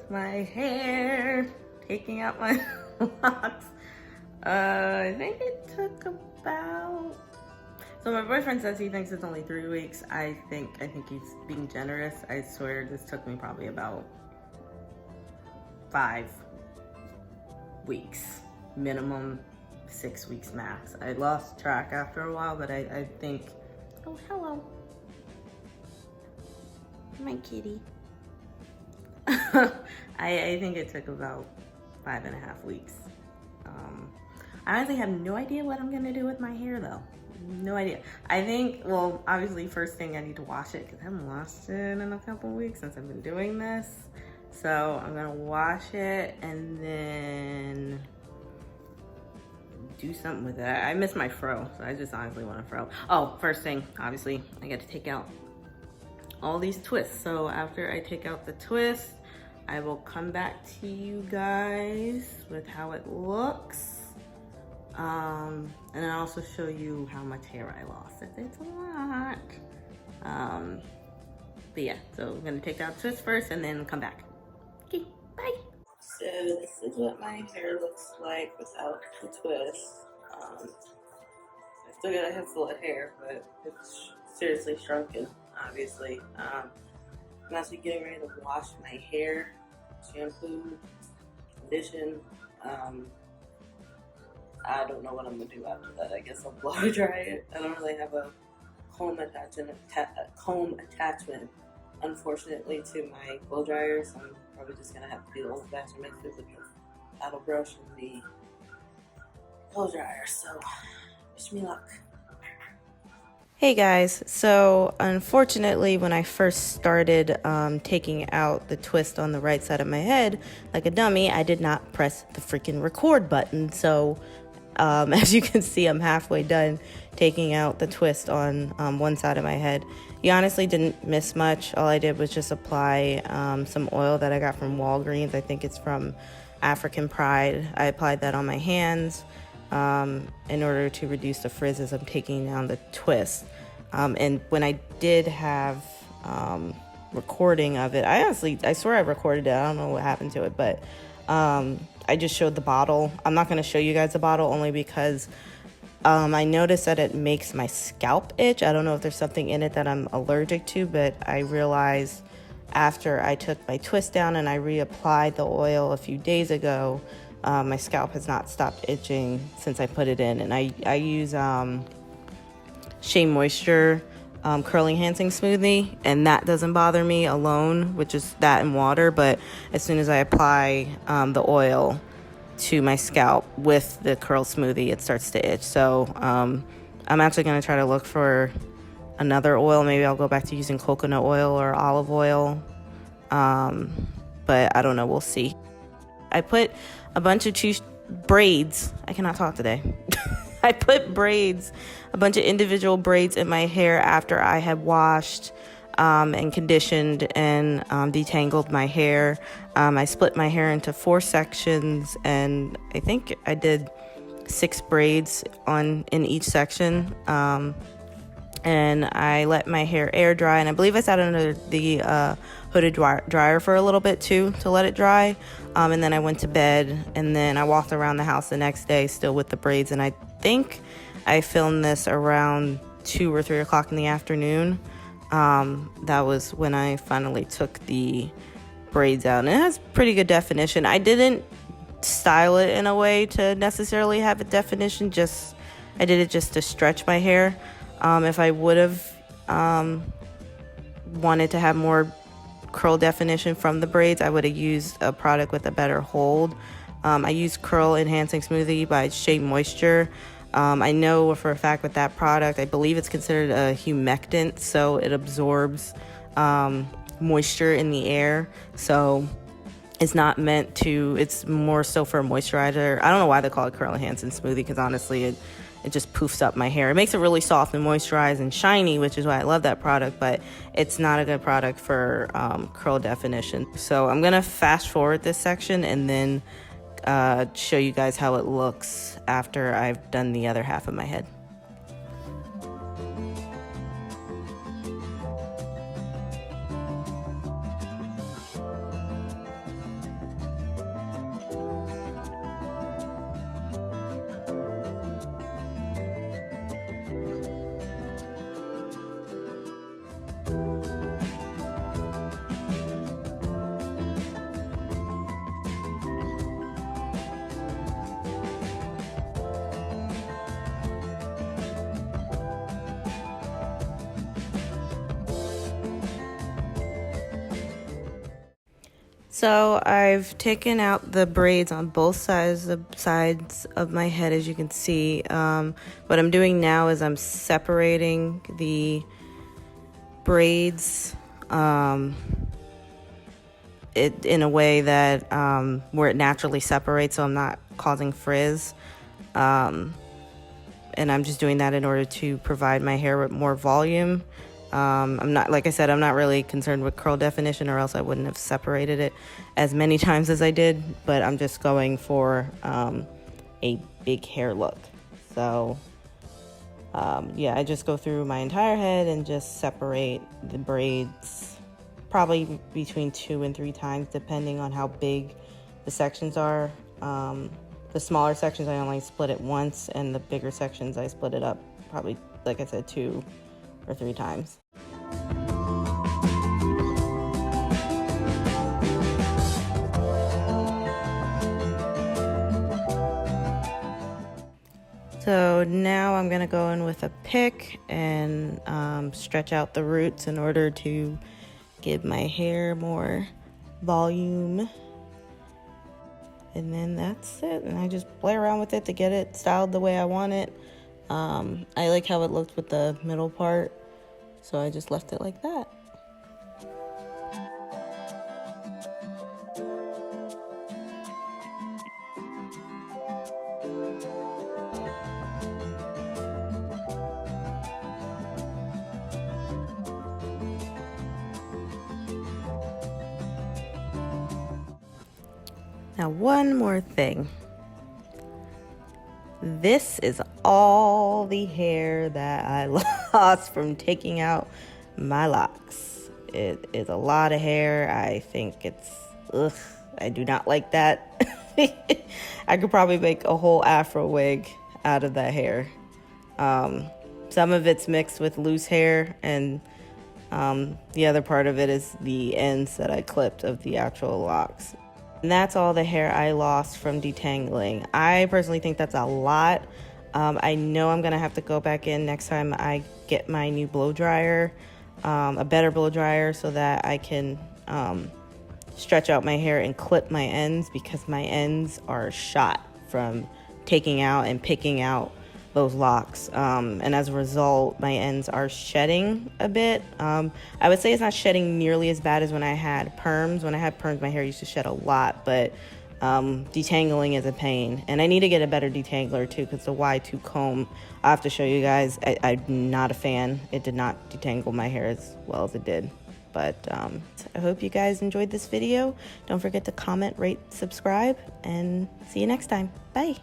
my hair, taking out my locks. I think it took about, so my boyfriend says he thinks it's only 3 weeks. I think he's being generous. I swear this took me probably about 5 weeks, minimum 6 weeks max. I lost track after a while, but I think, oh, hello, my kitty. I think it took about 5.5 weeks. I honestly have no idea what I'm gonna do with my hair though. No idea. I think, well, obviously first thing I need to wash it because I haven't washed it in a couple weeks since I've been doing this. So I'm gonna wash it and then do something with it. I miss my fro, so I just honestly want a fro. Oh, first thing, obviously, I got to take out all these twists. So after I take out the twist, I will come back to you guys with how it looks. And then I'll also show you how much hair I lost. It's a lot. But yeah, so I'm gonna take out the twist first and then come back. Okay, bye. So this is what my hair looks like without the twist. I still got a handful of hair, but it's seriously shrunken, obviously. I'm actually getting ready to wash my hair, shampoo, condition. I don't know what I'm gonna do after that. I guess I'll blow dry it. I don't really have a comb attachment, unfortunately, to my blow dryer, so I'm probably just gonna have to do the old-fashioned method with the paddle brush and the blow dryer. So, wish me luck. Hey guys, so unfortunately when I first started taking out the twist on the right side of my head like a dummy, I did not press the freaking record button. So as you can see, I'm halfway done taking out the twist on one side of my head. You honestly didn't miss much. All I did was just apply some oil that I got from Walgreens. I think it's from African Pride. I applied that on my hands in order to reduce the frizz as I'm taking down the twist. And when I did have recording of it, I swear I recorded it. I don't know what happened to it, but I just showed the bottle. I'm not going to show you guys the bottle only because I noticed that it makes my scalp itch. I don't know if there's something in it that I'm allergic to, but I realized after I took my twist down and I reapplied the oil a few days ago, my scalp has not stopped itching since I put it in. And I use Shea Moisture curl enhancing smoothie, and that doesn't bother me alone, which is that and water. But as soon as I apply the oil to my scalp with the curl smoothie, it starts to itch. So I'm actually going to try to look for another oil. Maybe I'll go back to using coconut oil or olive oil, but I don't know, we'll see. I put a bunch of braids. I cannot talk today. I put braids, a bunch of individual braids in my hair after I had washed and conditioned and detangled my hair. I split my hair into 4 sections, and I think I did 6 braids in each section. And I let my hair air dry, and I believe I sat under the hooded dryer for a little bit too to let it dry. And then I went to bed, and then I walked around the house the next day still with the braids. And I think I filmed this around 2 or 3 o'clock in the afternoon. That was when I finally took the braids out, and it has pretty good definition. I didn't style it in a way to necessarily have a definition, I did it just to stretch my hair. If I would have wanted to have more curl definition from the braids, I would have used a product with a better hold. I used Curl Enhancing Smoothie by Shea Moisture. I know for a fact with that product, I believe it's considered a humectant, so it absorbs moisture in the air. So it's not meant to, it's more so for a moisturizer. I don't know why they call it Curl Enhancing Smoothie, because honestly, it just poofs up my hair. It makes it really soft and moisturized and shiny, which is why I love that product, but it's not a good product for curl definition. So I'm gonna fast forward this section and then show you guys how it looks after I've done the other half of my head. So I've taken out the braids on both sides of my head, as you can see. What I'm doing now is I'm separating the braids in a way that where it naturally separates, so I'm not causing frizz. And I'm just doing that in order to provide my hair with more volume. I'm not, like I said, I'm not really concerned with curl definition, or else I wouldn't have separated it as many times as I did, but I'm just going for a big hair look. So yeah, I just go through my entire head and just separate the braids probably between 2 and 3 times, depending on how big the sections are. The smaller sections I only split it once, and the bigger sections I split it up probably, like I said, 2 or 3 times. So now I'm gonna go in with a pick and stretch out the roots in order to give my hair more volume. And then that's it, and I just play around with it to get it styled the way I want it. I like how it looked with the middle part, so I just left it like that. Now, one more thing. This is all the hair that I lost from taking out my locks. It is a lot of hair. I think it's, ugh, I do not like that. I could probably make a whole afro wig out of that hair. Some of it's mixed with loose hair, and the other part of it is the ends that I clipped of the actual locks. And that's all the hair I lost from detangling. I personally think that's a lot. I know I'm gonna have to go back in next time I get my new blow dryer, a better blow dryer, so that I can stretch out my hair and clip my ends, because my ends are shot from taking out and picking out those locks, and as a result my ends are shedding a bit. I would say it's not shedding nearly as bad as when I had perms. When I had perms, my hair used to shed a lot, but detangling is a pain, and I need to get a better detangler too, because the Y2 comb, I have to show you guys, I'm not a fan. It did not detangle my hair as well as it did. But I hope you guys enjoyed this video. Don't forget to comment, rate, subscribe, and see you next time. Bye.